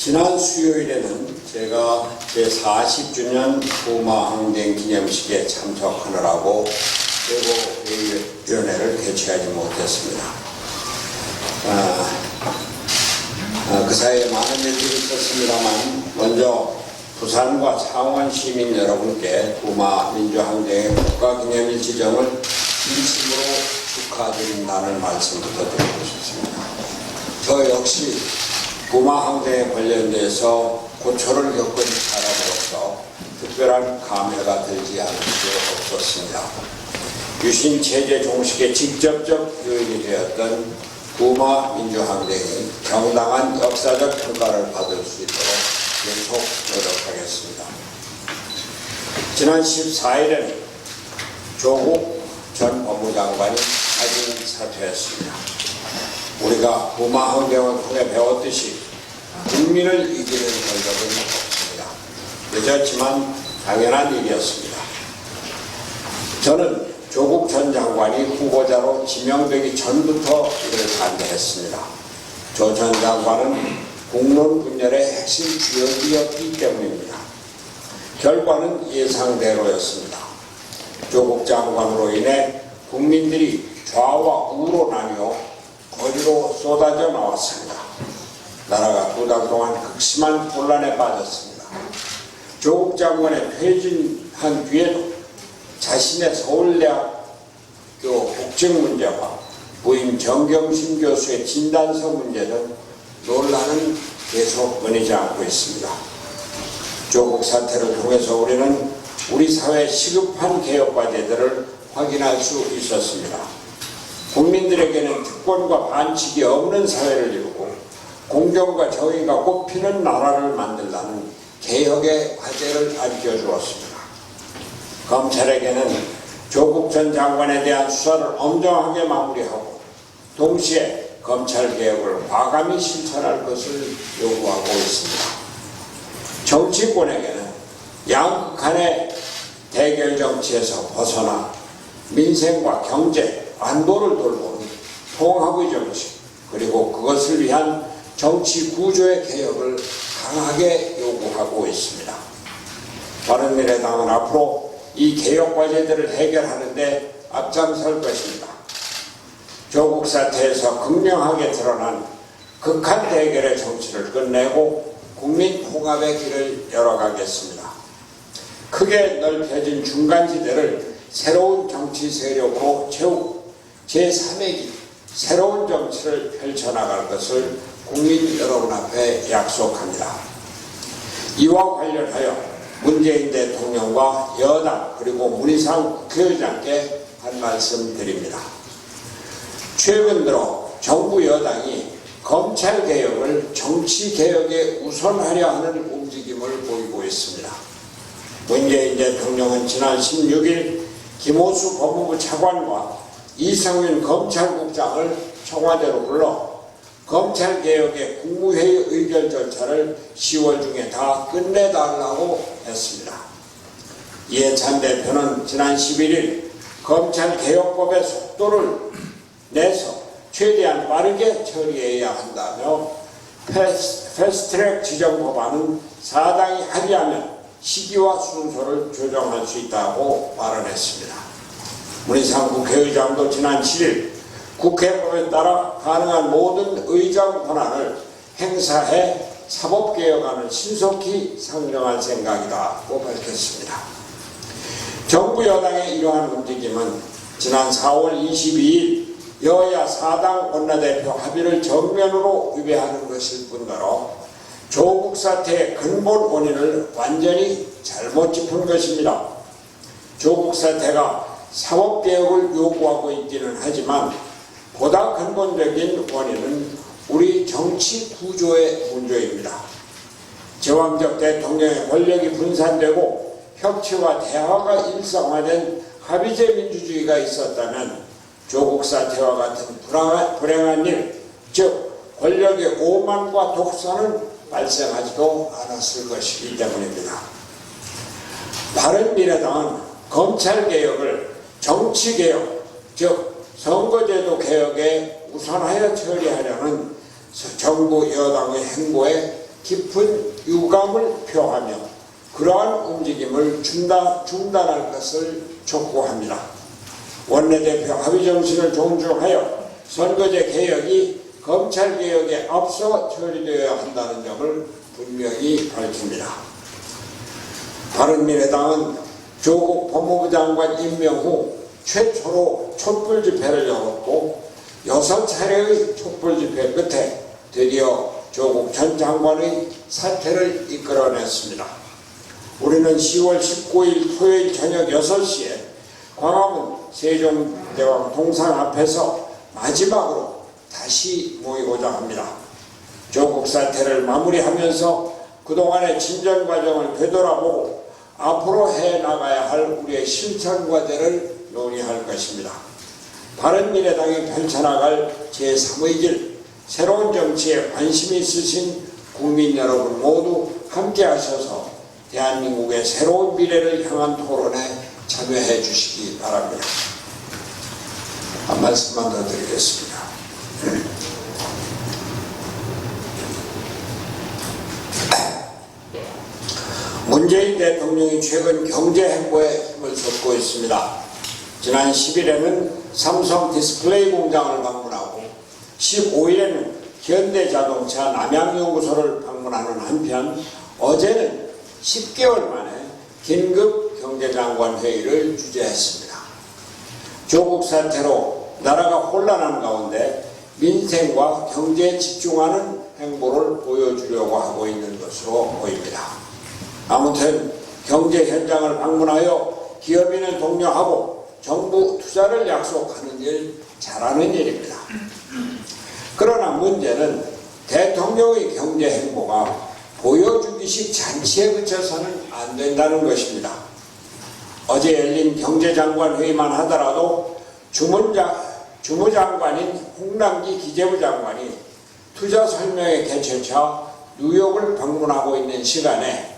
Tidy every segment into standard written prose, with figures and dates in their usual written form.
지난 수요일에는 제가 제40주년 부마항쟁 기념식에 참석하느라고 최고위원회를 개최하지 못했습니다. 그 사이에 많은 일들이 있었습니다만 먼저 부산과 창원 시민 여러분께 부마 민주항쟁의 국가기념일 지정을 진심으로 축하드린다는 말씀부터 드리고 싶습니다. 저 역시 부마항쟁에 관련돼서 고초를 겪은 사람으로서 특별한 감회가 들지 않을 수 없었습니다. 유신 체제 종식에 직접적 요인이 되었던 부마 민주항쟁이 정당한 역사적 평가를 받을 수 있도록 계속 노력하겠습니다. 지난 14일에는 조국 전 법무장관이 사진 사퇴했습니다. 우리가 부마항쟁을 통해 배웠듯이 국민을 이기는 권력은 없습니다. 늦었지만 당연한 일이었습니다. 저는 조국 전 장관이 후보자로 지명되기 전부터 이를 반대했습니다. 조 전 장관은 국론 분열의 핵심 주역이었기 때문입니다. 결과는 예상대로였습니다. 조국 장관으로 인해 국민들이 좌와 우로 나뉘어 거리로 쏟아져 나왔습니다. 나라가 두 달 동안 극심한 혼란에 빠졌습니다. 조국 장관의 퇴진한 뒤에도 자신의 서울대학교 복직 문제와 부인 정경심 교수의 진단서 문제는 논란은 계속 끊이지 않고 있습니다. 조국 사태를 통해서 우리는 우리 사회의 시급한 개혁 과제들을 확인할 수 있었습니다. 국민들에게는 특권과 반칙이 없는 사회를 이루고 공정과 정의가 꽃피는 나라를 만들라는 개혁의 과제를 안겨주었습니다. 검찰에게는 조국 전 장관에 대한 수사를 엄정하게 마무리하고 동시에 검찰개혁을 과감히 실천할 것을 요구하고 있습니다. 정치권에게는 양극한의 대결 정치에서 벗어나 민생과 경제, 안보를 돌보는 통합의 정치, 그리고 그것을 위한 정치 구조의 개혁을 강하게 요구하고 있습니다. 바른미래당은 앞으로 이 개혁 과제들을 해결하는 데 앞장설 것입니다. 조국 사태에서 극명하게 드러난 극한 대결의 정치를 끝내고 국민 통합의 길을 열어가겠습니다. 크게 넓혀진 중간지대를 새로운 정치 세력으로 채우고 제3의 길, 새로운 정치를 펼쳐나갈 것을 국민 여러분 앞에 약속합니다. 이와 관련하여 문재인 대통령과 여당 그리고 문희상 국회의장께 한 말씀 드립니다. 최근 들어 정부 여당이 검찰개혁을 정치개혁에 우선하려 하는 움직임을 보이고 있습니다. 문재인 대통령은 지난 16일 김호수 법무부 차관과 이성윤 검찰국장을 청와대로 불러 검찰개혁의 국무회의 의결 절차를 10월 중에 다 끝내달라고 했습니다. 이해찬 대표는 지난 11일 검찰개혁법의 속도를 내서 최대한 빠르게 처리해야 한다며 패스트트랙 지정 법안은 사당이 합의하면 시기와 순서를 조정할 수 있다고 발언했습니다. 문희상 국회의장도 지난 7일 국회법에 따라 가능한 모든 의장 권한을 행사해 사법개혁안을 신속히 상정할 생각이라고 밝혔습니다. 정부 여당의 이러한 움직임은 지난 4월 22일 여야 4당 원내대표 합의를 정면으로 위배하는 것일 뿐더러 조국 사태의 근본 원인을 완전히 잘못 짚은 것입니다. 조국 사태가 사법개혁을 요구하고 있기는 하지만 보다 근본적인 원인은 우리 정치 구조의 문제입니다. 제왕적 대통령의 권력이 분산되고 협치와 대화가 일상화된 합의제 민주주의가 있었다면 조국 사태와 같은 불행한 일, 즉 권력의 오만과 독선은 발생하지도 않았을 것이기 때문입니다. 바른미래당은 검찰개혁을 정치개혁, 즉 선거제도 개혁에 우선하여 처리하려는 정부 여당의 행보에 깊은 유감을 표하며 그러한 움직임을 중단할 것을 촉구합니다. 원내대표 합의 정신을 존중하여 선거제 개혁이 검찰개혁에 앞서 처리되어야 한다는 점을 분명히 밝힙니다. 바른미래당은 조국 법무부 장관 임명 후 최초로 촛불 집회를 열었고 6차례의 촛불 집회 끝에 드디어 조국 전 장관의 사퇴를 이끌어냈습니다. 우리는 10월 19일 토요일 저녁 6시에 광화문 세종대왕 동상 앞에서 마지막으로 다시 모이고자 합니다. 조국 사태를 마무리하면서 그동안의 진전 과정을 되돌아보고 앞으로 해나가야 할 우리의 실천 과제를 논의할 것입니다. 바른미래당이 펼쳐나갈 제3의 길, 새로운 정치에 관심이 있으신 국민 여러분 모두 함께 하셔서 대한민국의 새로운 미래를 향한 토론에 참여해 주시기 바랍니다. 한 말씀만 더 드리겠습니다. 문재인 대통령이 최근 경제 행보에 힘을 쏟고 있습니다. 지난 10일에는 삼성 디스플레이 공장을 방문하고 15일에는 현대자동차 남양연구소를 방문하는 한편 어제는 10개월 만에 긴급 경제장관 회의를 주재했습니다. 조국 사태로 나라가 혼란한 가운데 민생과 경제에 집중하는 행보를 보여주려고 하고 있는 것으로 보입니다. 아무튼 경제 현장을 방문하여 기업인을 독려하고 정부 투자를 약속하는 일 잘하는 일입니다. 그러나 문제는 대통령의 경제 행보가 보여주기식 잔치에 그쳐서는 안 된다는 것입니다. 어제 열린 경제장관 회의만 하더라도 주무장관인 홍남기 기재부 장관이 투자 설명회 개최차 뉴욕을 방문하고 있는 시간에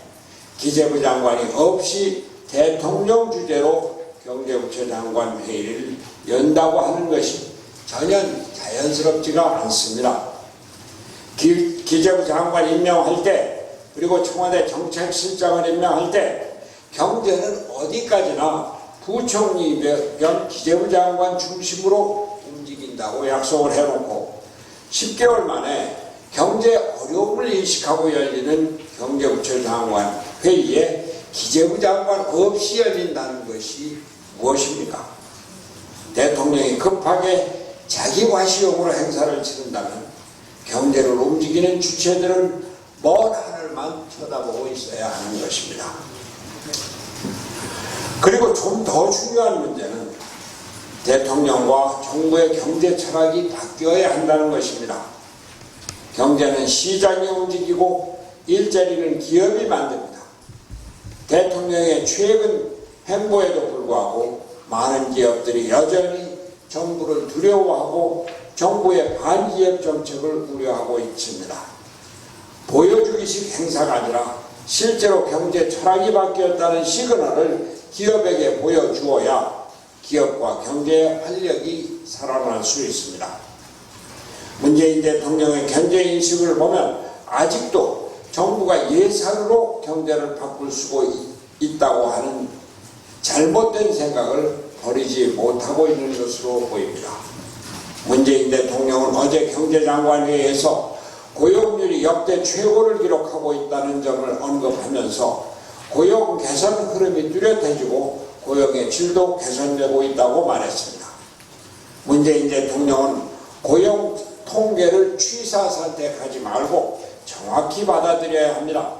기재부 장관이 없이 대통령 주재로 경제부처 장관 회의를 연다고 하는 것이 전혀 자연스럽지가 않습니다. 기재부 장관 임명할 때 그리고 청와대 정책실장을 임명할 때 경제는 어디까지나 부총리 겸 기재부 장관 중심으로 움직인다고 약속을 해놓고 10개월 만에 경제 어려움을 인식하고 열리는 경제부처 장관 회의에 기재부 장관 없이 열린다는 것이 무엇입니까? 대통령이 급하게 자기 과시용으로 행사를 치른다면 경제를 움직이는 주체들은 먼 하늘만 쳐다보고 있어야 하는 것입니다. 그리고 좀 더 중요한 문제는 대통령과 정부의 경제 철학이 바뀌어야 한다는 것입니다. 경제는 시장이 움직이고 일자리는 기업이 만듭니다. 대통령의 최근 행보에도 불구하고 많은 기업들이 여전히 정부를 두려워하고 정부의 반기업 정책을 우려하고 있습니다. 보여주기식 행사가 아니라 실제로 경제 철학이 바뀌었다는 시그널을 기업에게 보여주어야 기업과 경제의 활력이 살아날 수 있습니다. 문재인 대통령의 경제인식을 보면 아직도 정부가 예산으로 경제를 바꿀 수 있다고 하는 잘못된 생각을 버리지 못하고 있는 것으로 보입니다. 문재인 대통령은 어제 경제장관회의에서 고용률이 역대 최고를 기록하고 있다는 점을 언급하면서 고용 개선 흐름이 뚜렷해지고 고용의 질도 개선되고 있다고 말했습니다. 문재인 대통령은 고용 통계를 취사 선택하지 말고 정확히 받아들여야 합니다.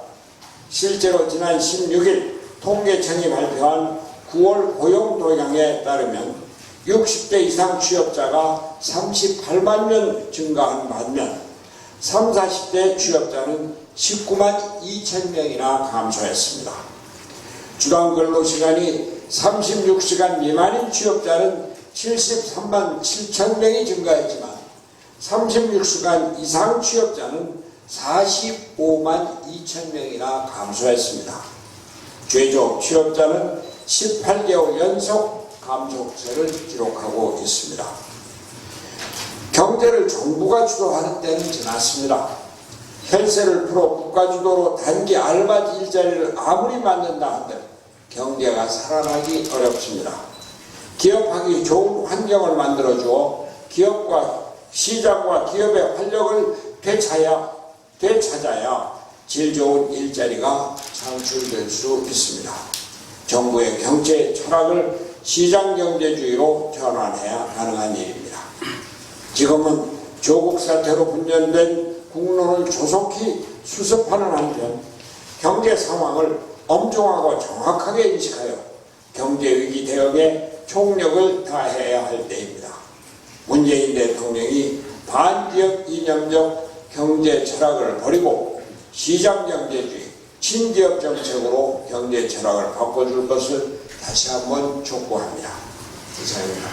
실제로 지난 16일 통계청이 발표한 9월 고용 동향에 따르면 60대 이상 취업자가 38만 명 증가한 반면 30, 40대 취업자는 19만 2천 명이나 감소했습니다. 주간 근로시간이 36시간 미만인 취업자는 73만 7천 명이 증가했지만 36시간 이상 취업자는 45만 2천 명이나 감소했습니다. 최저 취업자는 18개월 연속 감소세를 기록하고 있습니다. 경제를 정부가 주도하는 때는 지났습니다. 혈세를 풀어 국가주도로 단기 알바지 일자리를 아무리 만든다 한들 경제가 살아나기 어렵습니다. 기업하기 좋은 환경을 만들어주어 기업과 시장과 기업의 활력을 되찾아야 질 좋은 일자리가 창출될 수 있습니다. 정부의 경제 철학을 시장경제주의로 전환해야 가능한 일입니다. 지금은 조국 사태로 분열된 국론을 조속히 수습하는 한편 경제 상황을 엄중하고 정확하게 인식하여 경제위기 대응에 총력을 다해야 할 때입니다. 문재인 대통령이 반기업 이념적 경제 철학을 버리고 시장경제주의, 친기업 정책으로 경제 철학을 바꿔줄 것을 다시 한번 촉구합니다. 이상입니다.